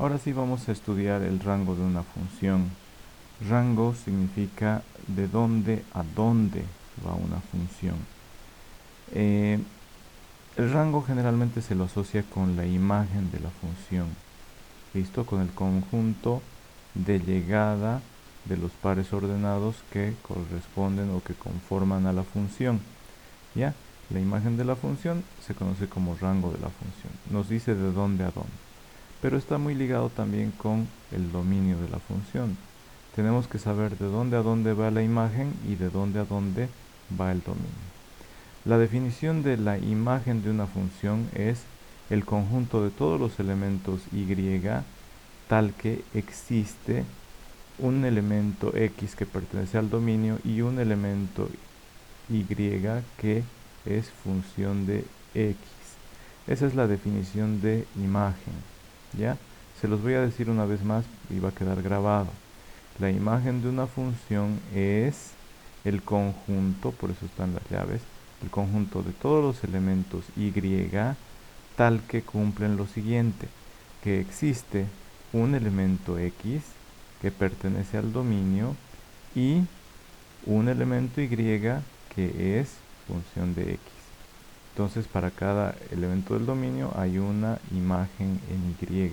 Ahora sí vamos a estudiar el rango de una función. Rango significa de dónde a dónde va una función. El rango generalmente se lo asocia con la imagen de la función. ¿Listo? Con el conjunto de llegada de los pares ordenados que corresponden o que conforman a la función. ¿Ya? La imagen de la función se conoce como rango de la función. Nos dice de dónde a dónde. Pero está muy ligado también con el dominio de la función. Tenemos que saber de dónde a dónde va la imagen y de dónde a dónde va el dominio. La definición de la imagen de una función es el conjunto de todos los elementos y tal que existe un elemento x que pertenece al dominio y un elemento y que es función de x. Esa es la definición de imagen. ¿Ya? Se los voy a decir una vez más y va a quedar grabado. La imagen de una función es el conjunto, por eso están las llaves, el conjunto de todos los elementos y tal que cumplen lo siguiente, que existe un elemento x que pertenece al dominio y un elemento y que es función de x. Entonces para cada elemento del dominio hay una imagen en y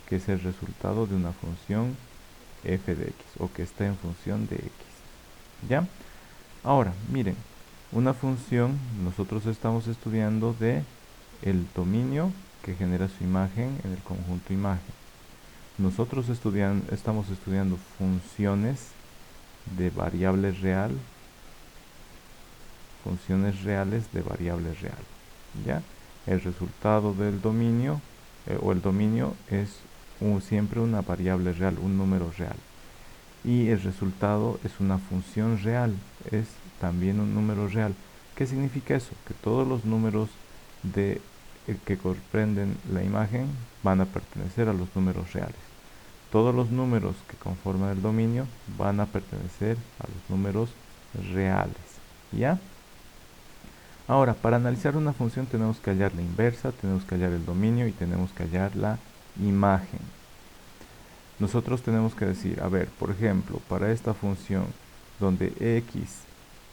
que es el resultado de una función f de x o que está en función de x. ¿Ya? Ahora, miren, una función, nosotros estamos estudiando de el dominio que genera su imagen en el conjunto imagen. Nosotros estamos estudiando funciones de variable real, funciones reales de variable real. ¿Ya? El resultado del dominio o el dominio es siempre una variable real, un número real. Y el resultado es una función real, es también un número real. ¿Qué significa eso? Que todos los números que comprenden la imagen van a pertenecer a los números reales. Todos los números que conforman el dominio van a pertenecer a los números reales. ¿Ya? Ahora, para analizar una función tenemos que hallar la inversa, tenemos que hallar el dominio y tenemos que hallar la imagen. Nosotros tenemos que decir, a ver, por ejemplo, para esta función donde x,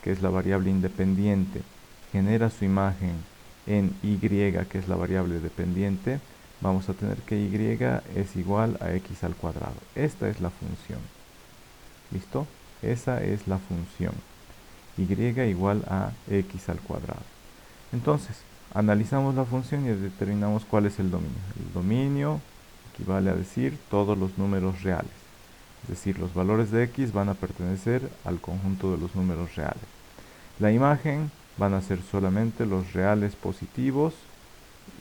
que es la variable independiente, genera su imagen en y, que es la variable dependiente, vamos a tener que y es igual a x al cuadrado. Esta es la función. ¿Listo? Esa es la función. Y igual a x al cuadrado. Entonces, analizamos la función y determinamos cuál es el dominio. El dominio equivale a decir todos los números reales. Es decir, los valores de x van a pertenecer al conjunto de los números reales. La imagen van a ser solamente los reales positivos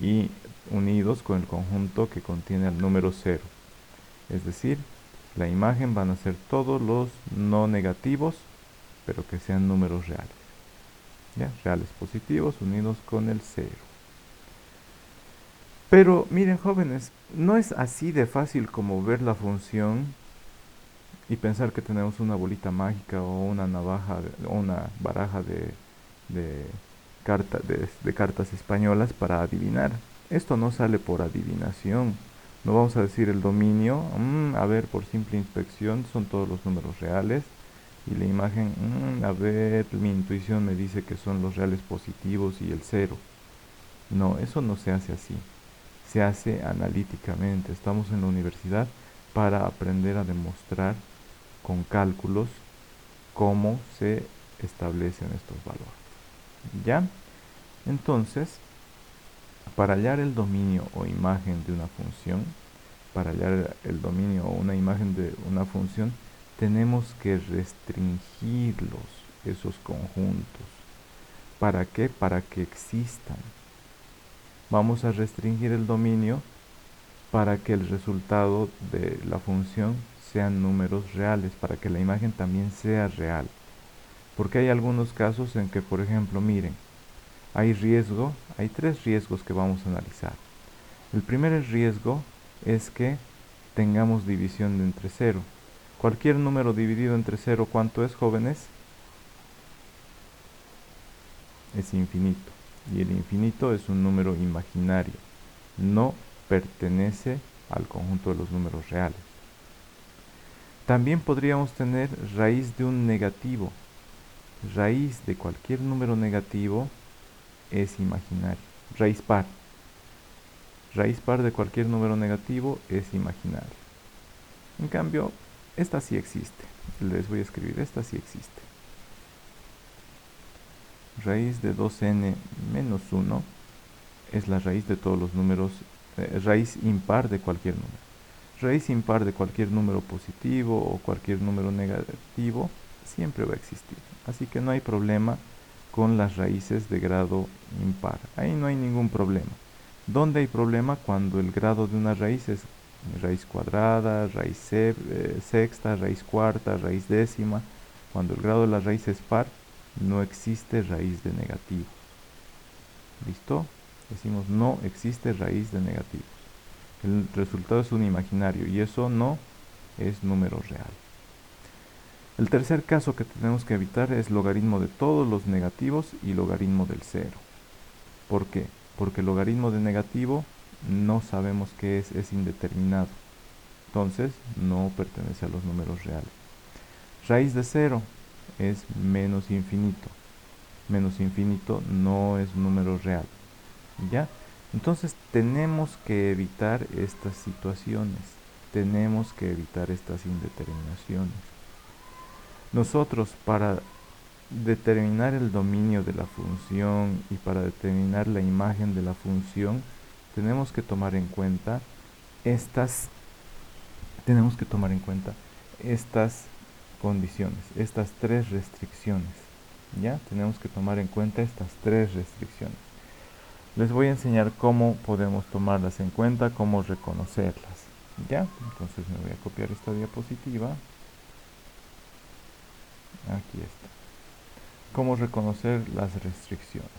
y unidos con el conjunto que contiene el número 0. Es decir, la imagen van a ser todos los no negativos, pero que sean números reales. ¿Ya? Reales positivos unidos con el 0. Pero miren, jóvenes, no es así de fácil como ver la función y pensar que tenemos una bolita mágica o una navaja o una baraja de, de cartas españolas para adivinar. Esto no sale por adivinación. No vamos a decir el dominio, a ver, por simple inspección son todos los números reales. Y la imagen, a ver, mi intuición me dice que son los reales positivos y el 0. No, eso no se hace así. Se hace analíticamente. Estamos en la universidad para aprender a demostrar con cálculos cómo se establecen estos valores. ¿Ya? Entonces, para hallar el dominio o imagen de una función, para hallar el dominio o una imagen de una función, tenemos que restringirlos, esos conjuntos. ¿Para qué? Para que existan. Vamos a restringir el dominio para que el resultado de la función sean números reales, para que la imagen también sea real. Porque hay algunos casos en que, por ejemplo, miren, hay tres riesgos que vamos a analizar. El primer riesgo es que tengamos división de entre 0. Cualquier número dividido entre 0, ¿cuánto es, jóvenes? Es infinito. Y el infinito es un número imaginario. No pertenece al conjunto de los números reales. También podríamos tener raíz de un negativo. Raíz de cualquier número negativo es imaginario. Raíz par. Raíz par de cualquier número negativo es imaginario. En cambio, esta sí existe. Les voy a escribir, esta sí existe. Raíz de 2n menos 1 es la raíz de todos los números, raíz impar de cualquier número. Raíz impar de cualquier número positivo o cualquier número negativo siempre va a existir. Así que no hay problema con las raíces de grado impar. Ahí no hay ningún problema. ¿Dónde hay problema? Cuando el grado de una raíz es raíz cuadrada, raíz sexta, raíz cuarta, raíz décima. Cuando el grado de la raíz es par, no existe raíz de negativo. ¿Listo? Decimos no existe raíz de negativos. El resultado es un imaginario y eso no es número real. El tercer caso que tenemos que evitar es logaritmo de todos los negativos y logaritmo del cero. ¿Por qué? Porque el logaritmo de negativo no sabemos qué es indeterminado. Entonces no pertenece a los números reales. Raíz de cero es menos infinito. Menos infinito no es número real. ¿Ya? Entonces tenemos que evitar estas situaciones. Tenemos que evitar estas indeterminaciones. Nosotros para determinar el dominio de la función y para determinar la imagen de la función tenemos que tomar en cuenta estas condiciones, estas tres restricciones. ¿Ya? Tenemos que tomar en cuenta estas tres restricciones. Les voy a enseñar cómo podemos tomarlas en cuenta, cómo reconocerlas. ¿Ya? Entonces me voy a copiar esta diapositiva. Aquí está. Cómo reconocer las restricciones.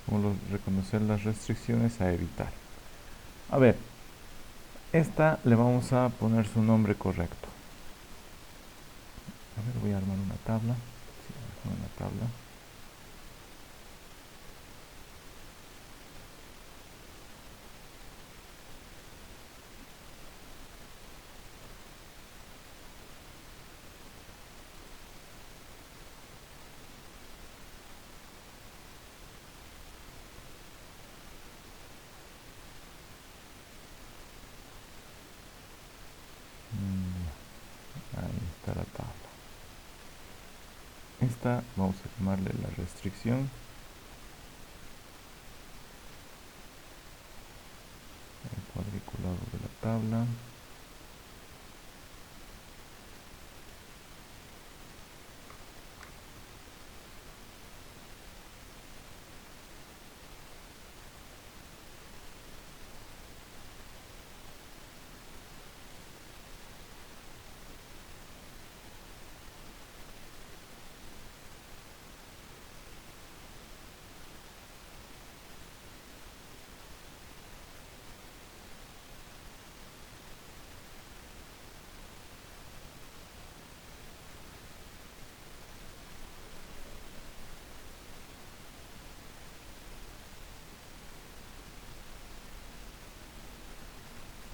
Cómo reconocer las restricciones a evitar. A ver, esta le vamos a poner su nombre correcto. A ver, voy a armar una tabla. Sí, voy a armar una tabla. Ahí está la tabla. Esta vamos a llamarle la restricción. El cuadriculado de la tabla.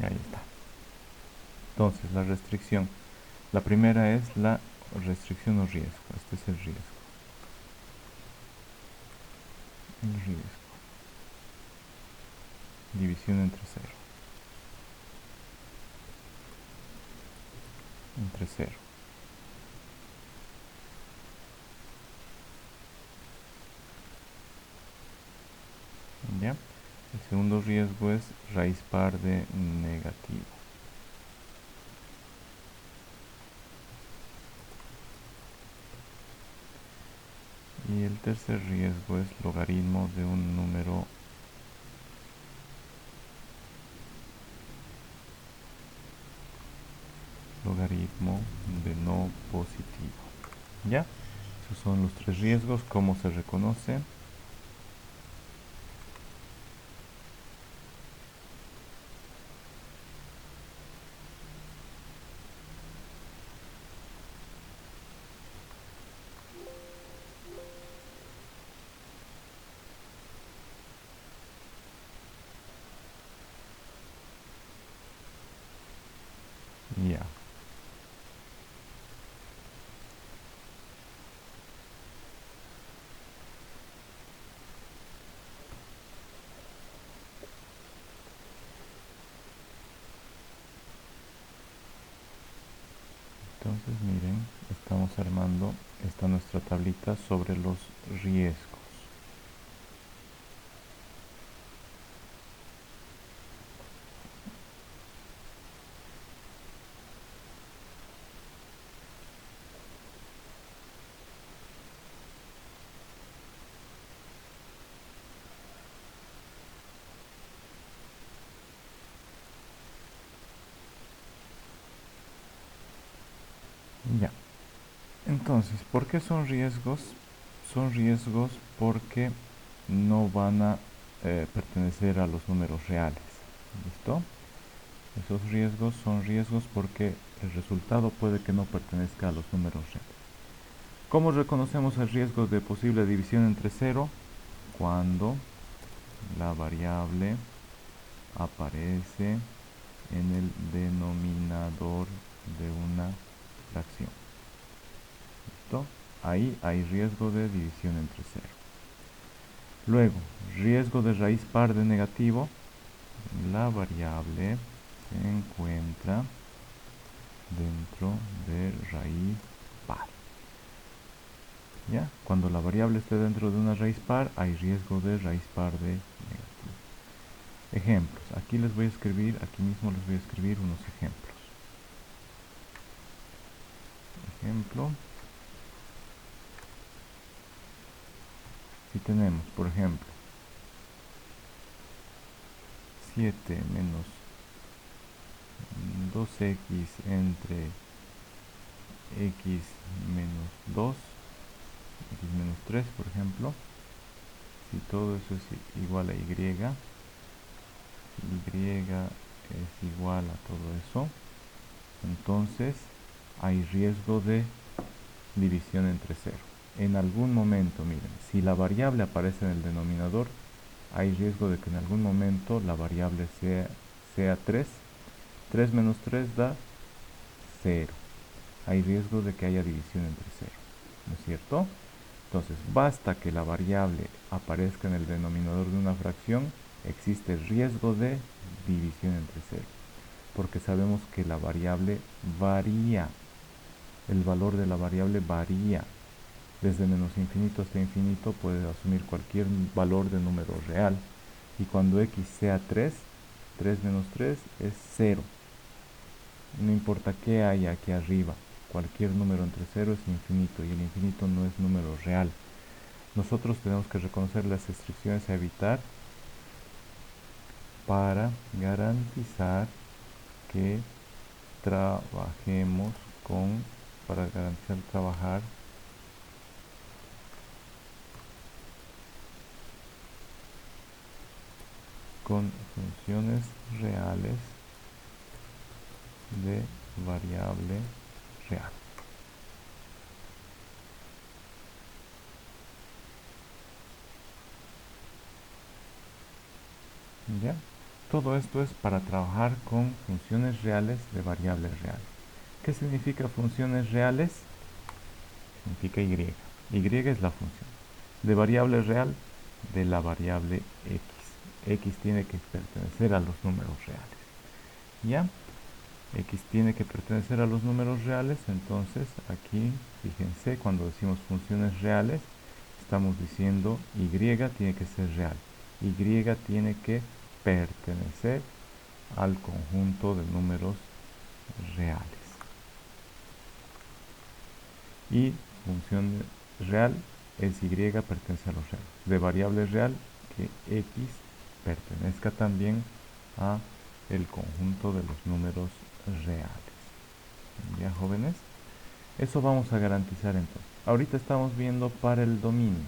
Ahí está. Entonces, la restricción. La primera es la restricción o riesgo. Este es el riesgo. El riesgo. División entre cero. Entre cero. ¿Ya? El segundo riesgo es raíz par de negativo. Y el tercer riesgo es logaritmo de un número logaritmo de no positivo. ¿Ya? Esos son los tres riesgos. ¿Cómo se reconoce? Ya. Entonces miren, estamos armando esta nuestra tablita sobre los riesgos. Ya. Entonces, ¿por qué son riesgos? Son riesgos porque no van a pertenecer a los números reales. ¿Listo? Esos riesgos son riesgos porque el resultado puede que no pertenezca a los números reales. ¿Cómo reconocemos el riesgo de posible división entre cero? Cuando la variable aparece en el denominador de una fracción. ¿Listo? Ahí hay riesgo de división entre cero. Luego, riesgo de raíz par de negativo. La variable se encuentra dentro de raíz par. ¿Ya? Cuando la variable esté dentro de una raíz par, hay riesgo de raíz par de negativo. Ejemplos. Aquí les voy a escribir, aquí mismo les voy a escribir unos ejemplos. Ejemplo. Si tenemos, por ejemplo, 7 menos 2x entre x menos 2, x menos 3, por ejemplo. Si todo eso es igual a y, y es igual a todo eso, entonces hay riesgo de división entre cero. En algún momento, miren, si la variable aparece en el denominador, hay riesgo de que en algún momento la variable sea 3. 3 menos 3 da 0. Hay riesgo de que haya división entre 0, ¿no es cierto? Entonces, basta que la variable aparezca en el denominador de una fracción, existe riesgo de división entre 0, porque sabemos que la variable varía. El valor de la variable varía. Desde menos infinito hasta infinito puede asumir cualquier valor de número real. Y cuando x sea 3, 3 menos 3 es 0. No importa qué haya aquí arriba, cualquier número entre 0 es infinito y el infinito no es número real. Nosotros tenemos que reconocer las restricciones a evitar para garantizar que trabajemos para garantizar trabajar con funciones reales de variable real. ¿Ya? Todo esto es para trabajar con funciones reales de variable real. ¿Qué significa funciones reales? Significa y. Y es la función. De variable real, de la variable x. X tiene que pertenecer a los números reales. ¿Ya? X tiene que pertenecer a los números reales, entonces aquí, fíjense, cuando decimos funciones reales, estamos diciendo y tiene que ser real. Y tiene que pertenecer al conjunto de números reales. Y función real es y pertenece a los reales. De variable real, que x pertenezca también a el conjunto de los números reales. ¿Ya, jóvenes? Eso vamos a garantizar entonces. Ahorita estamos viendo para el dominio.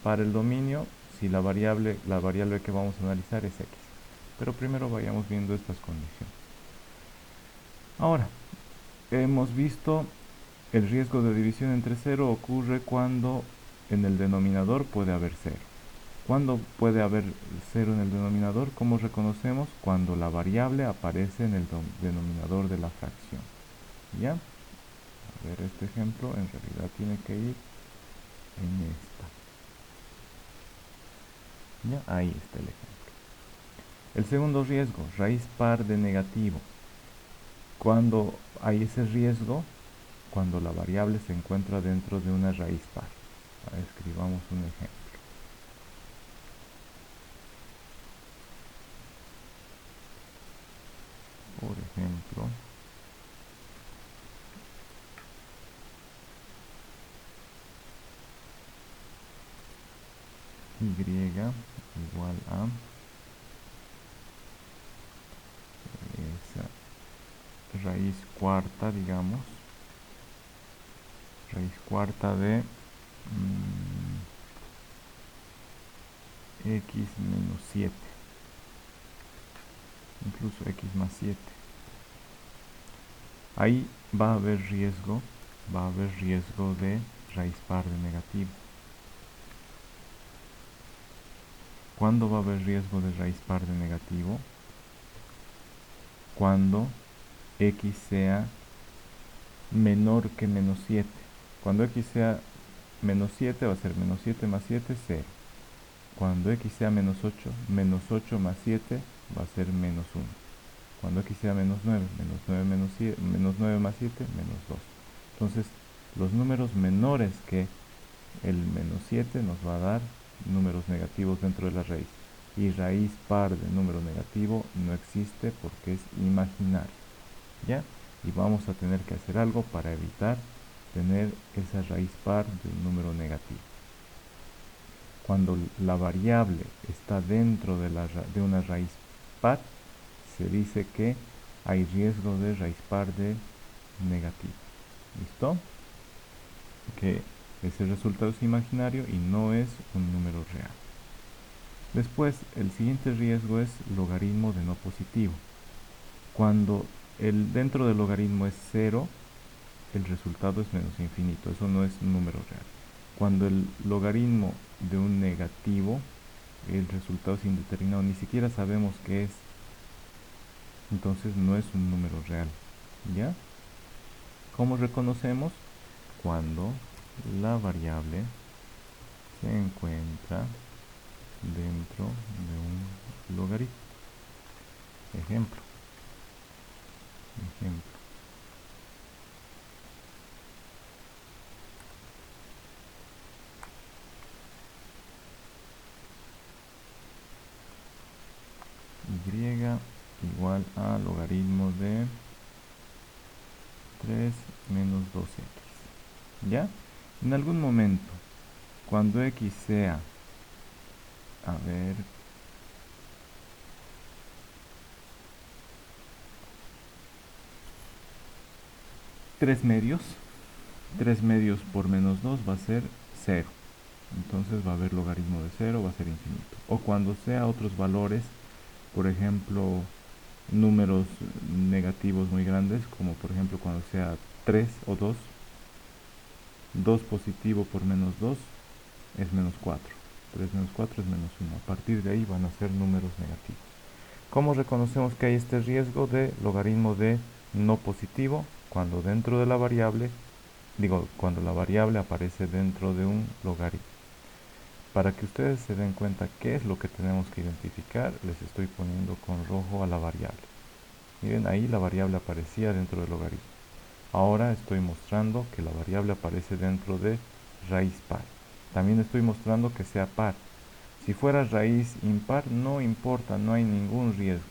Para el dominio, si la variable que vamos a analizar es x. Pero primero vayamos viendo estas condiciones. Ahora, hemos visto el riesgo de división entre 0 ocurre cuando en el denominador puede haber 0. ¿Cuándo puede haber 0 en el denominador? ¿Cómo reconocemos? Cuando la variable aparece en el denominador de la fracción. ¿Ya? A ver, este ejemplo en realidad tiene que ir en esta. ¿Ya? Ahí está el ejemplo. El segundo riesgo, raíz par de negativo. Cuando hay ese riesgo, cuando la variable se encuentra dentro de una raíz par. Escribamos un ejemplo. Por ejemplo, y igual a esa raíz cuarta, digamos, raíz cuarta de x menos 7, incluso x más 7. Ahí va a haber riesgo de raíz par de negativo. ¿Cuándo va a haber riesgo de raíz par de negativo? Cuando x sea menor que menos 7. Cuando x sea menos 7 va a ser menos 7 más 7, 0. Cuando x sea menos 8 más 7 va a ser menos 1. Cuando x sea menos 9, menos 9 más 7, menos 2. Entonces, los números menores que el menos 7 nos va a dar números negativos dentro de la raíz. Y raíz par de número negativo no existe porque es imaginario. ¿Ya? Y vamos a tener que hacer algo para evitar tener esa raíz par de un número negativo. Cuando la variable está dentro de una raíz par, se dice que hay riesgo de raíz par de negativo. ¿Listo? Que ese resultado es imaginario y no es un número real. Después, el siguiente riesgo es logaritmo de no positivo. Cuando dentro del logaritmo es 0, el resultado es menos infinito. Eso no es un número real. Cuando el logaritmo de un negativo, el resultado es indeterminado. Ni siquiera sabemos qué es. Entonces no es un número real. ¿Ya? ¿Cómo reconocemos? Cuando la variable se encuentra dentro de un logaritmo. Ejemplo. Y igual a logaritmo de 3 menos 2x. ¿Ya? En algún momento, cuando x sea, a ver, 3 medios, 3 medios por menos 2 va a ser 0. Entonces va a haber logaritmo de 0, va a ser infinito. O cuando sea otros valores, por ejemplo, números negativos muy grandes, como por ejemplo cuando sea 3 o 2, 2 positivo por menos 2 es menos 4. 3 menos 4 es menos 1. A partir de ahí van a ser números negativos. ¿Cómo reconocemos que hay este riesgo de logaritmo de no positivo? Cuando dentro de la variable, cuando la variable aparece dentro de un logaritmo. Para que ustedes se den cuenta qué es lo que tenemos que identificar, les estoy poniendo con rojo a la variable. Miren, ahí la variable aparecía dentro del logaritmo. Ahora estoy mostrando que la variable aparece dentro de raíz par. También estoy mostrando que sea par. Si fuera raíz impar, no importa, no hay ningún riesgo.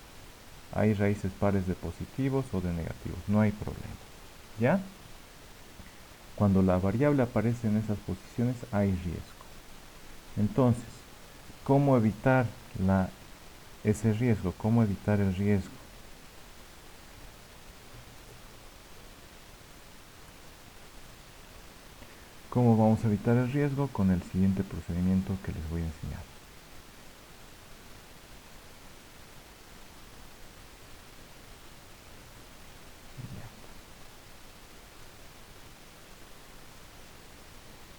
Hay raíces pares de positivos o de negativos, no hay problema. ¿Ya? Cuando la variable aparece en esas posiciones, hay riesgo. Entonces, ¿cómo evitar ese riesgo? ¿Cómo evitar el riesgo? ¿Cómo vamos a evitar el riesgo? Con el siguiente procedimiento que les voy a enseñar.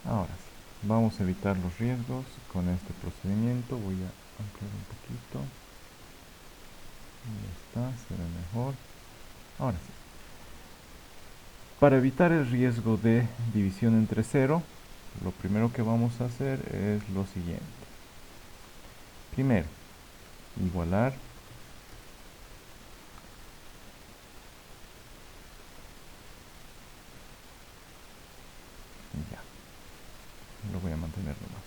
Ahora sí, vamos a evitar los riesgos con este procedimiento. Voy a ampliar un poquito. Ya está, se ve mejor. Ahora sí. Para evitar el riesgo de división entre cero, lo primero que vamos a hacer es lo siguiente. Primero, igualar ya. Lo voy a mantener nomás.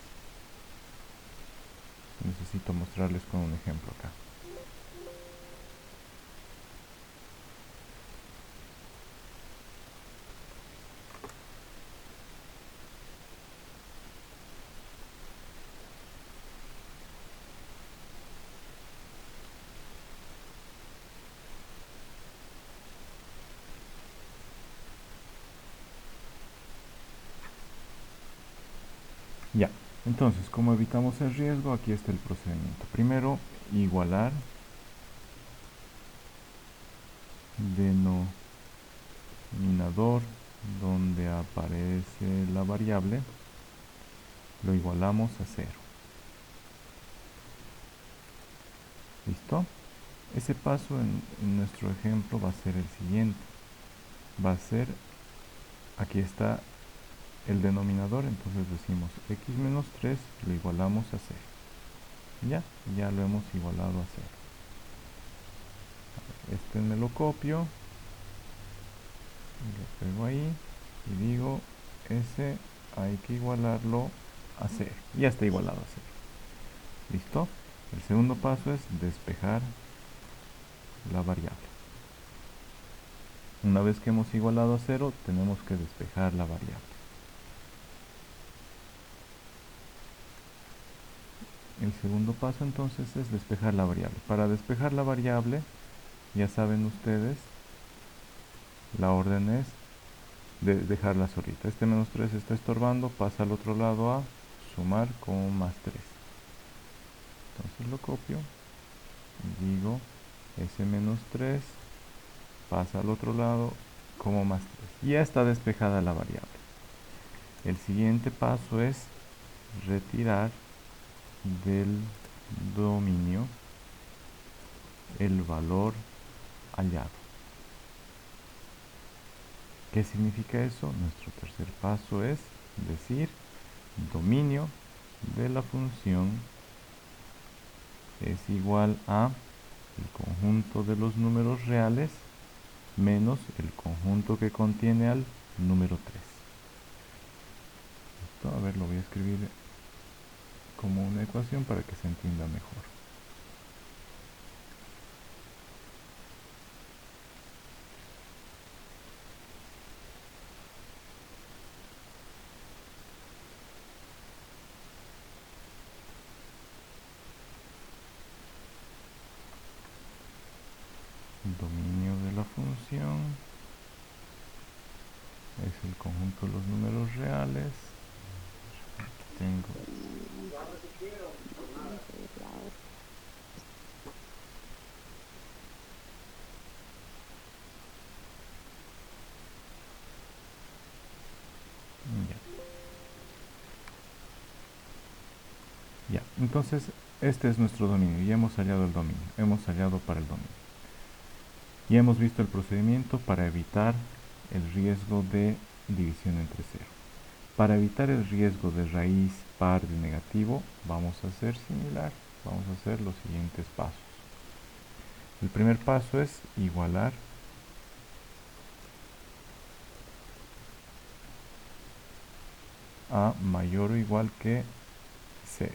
Necesito mostrarles con un ejemplo acá. Ya, entonces, como evitamos el riesgo, aquí está el procedimiento. Primero, igualar denominador donde aparece la variable, lo igualamos a cero. ¿Listo? Ese paso en nuestro ejemplo va a ser el siguiente. Va a ser, aquí está el denominador, entonces decimos x menos 3 lo igualamos a 0. Ya lo hemos igualado a 0. Este me lo copio, y lo pego ahí y digo, ese hay que igualarlo a 0. Ya está igualado a 0. ¿Listo? El segundo paso es despejar la variable. Una vez que hemos igualado a 0, tenemos que despejar la variable. El segundo paso entonces es despejar la variable. Para despejar la variable, ya saben ustedes, la orden es de dejarla solita. Este menos 3 está estorbando, pasa al otro lado a sumar con más 3. Entonces lo copio y digo, ese menos 3 pasa al otro lado como más 3. Ya está despejada la variable. El siguiente paso es retirar del dominio el valor hallado. ¿Qué significa eso? Nuestro tercer paso es decir dominio de la función es igual a el conjunto de los números reales menos el conjunto que contiene al número 3. ¿Listo? A ver, lo voy a escribir como una ecuación para que se entienda mejor. El dominio de la función es el conjunto de los números reales. Aquí tengo ya. Entonces, este es nuestro dominio. Ya hemos hallado el dominio. Hemos hallado para el dominio. Ya hemos visto el procedimiento para evitar el riesgo de división entre cero. Para evitar el riesgo de raíz par de negativo, vamos a hacer similar. Vamos a hacer los siguientes pasos. El primer paso es igualar a mayor o igual que 0.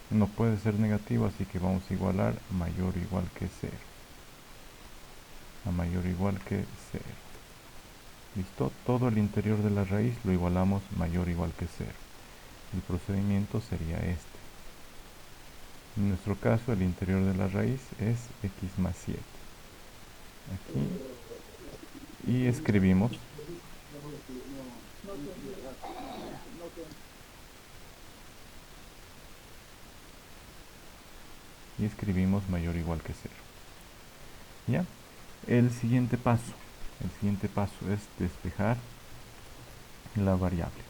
No puede ser negativo, así que vamos a igualar mayor o igual que 0. A mayor o igual que 0. ¿Listo? Todo el interior de la raíz lo igualamos mayor o igual que 0. El procedimiento sería este. En nuestro caso, el interior de la raíz es x más 7. Aquí. Y escribimos Y escribimos mayor o igual que 0. ¿Ya? El siguiente paso es despejar la variable.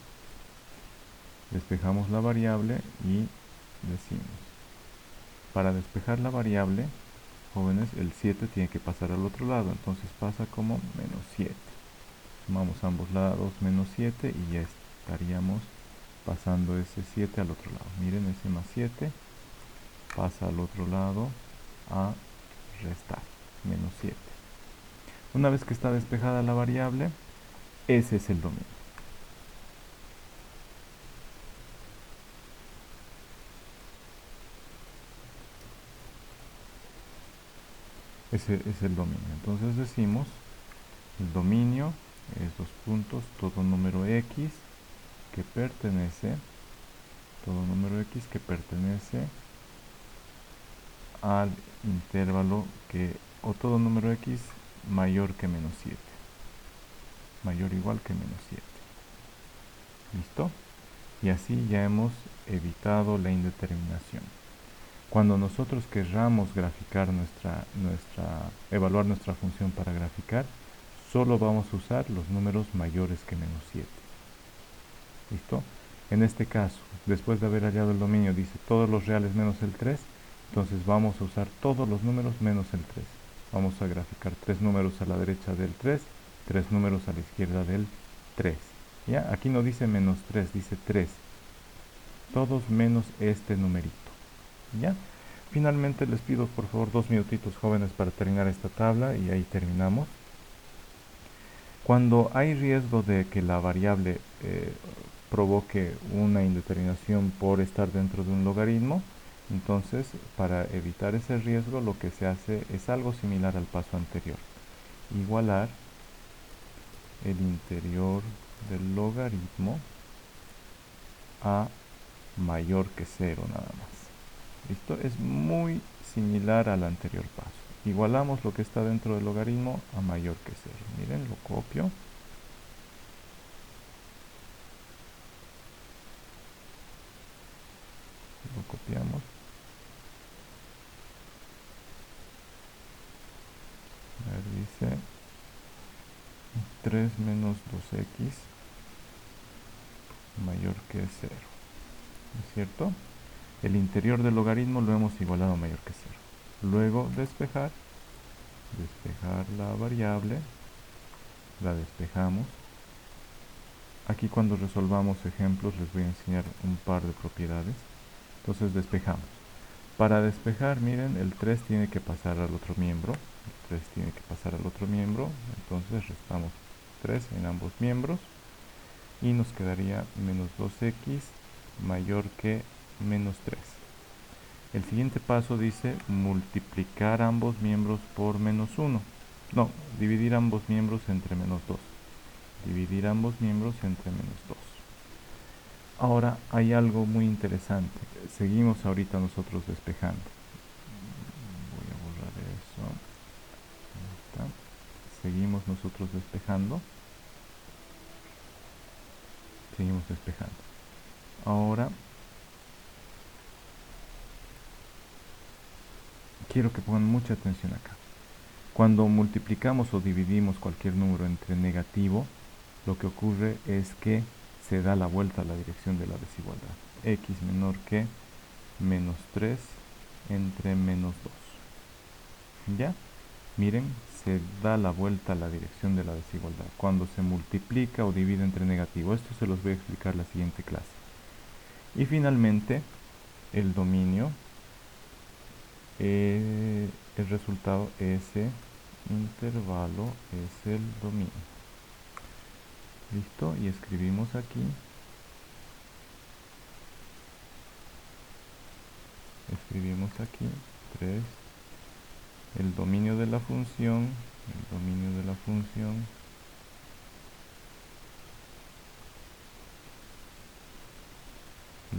Despejamos la variable y decimos, para despejar la variable, jóvenes, el 7 tiene que pasar al otro lado, entonces pasa como menos 7. Sumamos ambos lados menos 7 y ya estaríamos pasando ese 7 al otro lado. Miren, ese más 7 pasa al otro lado a restar, menos 7. Una vez que está despejada la variable, ese es el dominio. Ese es el dominio. Entonces decimos, el dominio es dos puntos, todo número x que pertenece, al intervalo o todo número x mayor que menos 7. Mayor o igual que menos 7. ¿Listo? Y así ya hemos evitado la indeterminación. Cuando nosotros querramos graficar evaluar nuestra función para graficar, solo vamos a usar los números mayores que menos 7. ¿Listo? En este caso, después de haber hallado el dominio, dice todos los reales menos el 3, entonces vamos a usar todos los números menos el 3. Vamos a graficar 3 números a la derecha del 3, 3 números a la izquierda del 3. ¿Ya? Aquí no dice menos 3, dice 3. Todos menos este numerito. ¿Ya? Finalmente les pido por favor 2 minutitos, jóvenes, para terminar esta tabla y ahí terminamos. Cuando hay riesgo de que la variable provoque una indeterminación por estar dentro de un logaritmo, entonces para evitar ese riesgo lo que se hace es algo similar al paso anterior. Igualar el interior del logaritmo a mayor que 0 nada más. ¿Listo? Es muy similar al anterior paso. Igualamos lo que está dentro del logaritmo a mayor que 0. Miren, lo copio. Lo copiamos. A ver, dice 3 menos 2x mayor que 0. ¿No es cierto? El interior del logaritmo lo hemos igualado a mayor que 0. Luego despejar la variable, la despejamos. Aquí cuando resolvamos ejemplos les voy a enseñar un par de propiedades. Entonces despejamos. Para despejar, miren, el 3 tiene que pasar al otro miembro. Entonces restamos 3 en ambos miembros. Y nos quedaría menos 2x mayor que menos 3. El siguiente paso dice multiplicar ambos miembros por menos 1. No, dividir ambos miembros entre menos 2. Ahora hay algo muy interesante. Seguimos ahorita nosotros despejando. Voy a borrar eso. Ahí está. Seguimos nosotros despejando. Ahora quiero que pongan mucha atención acá. Cuando multiplicamos o dividimos cualquier número entre negativo, lo que ocurre es que se da la vuelta a la dirección de la desigualdad. X menor que menos 3 entre menos 2. ¿Ya? Miren, se da la vuelta a la dirección de la desigualdad cuando se multiplica o divide entre negativo. Esto se los voy a explicar en la siguiente clase. Y finalmente, el dominio, el resultado, ese intervalo es el dominio. ¿Listo? Y escribimos aquí. Escribimos aquí 3. El dominio de la función. El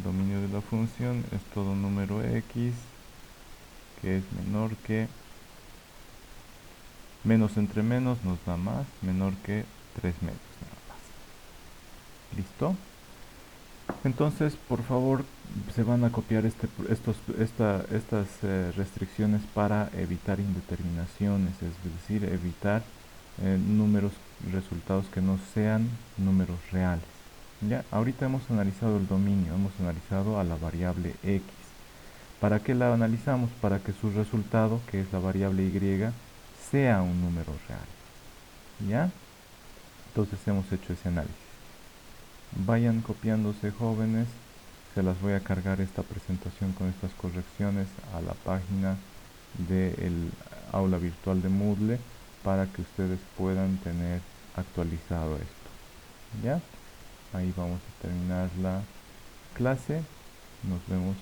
dominio de la función es todo número x que es menor que, menos entre menos nos da más, menor que 3 medios nada más. ¿Listo? Entonces, por favor, se van a copiar estas restricciones para evitar indeterminaciones, es decir, evitar números, resultados que no sean números reales. Ya, ahorita hemos analizado el dominio, hemos analizado a la variable x. ¿Para qué la analizamos? Para que su resultado, que es la variable y, sea un número real. ¿Ya? Entonces hemos hecho ese análisis. Vayan copiándose, jóvenes. Se las voy a cargar esta presentación con estas correcciones a la página del aula virtual de Moodle para que ustedes puedan tener actualizado esto. ¿Ya? Ahí vamos a terminar la clase. Nos vemos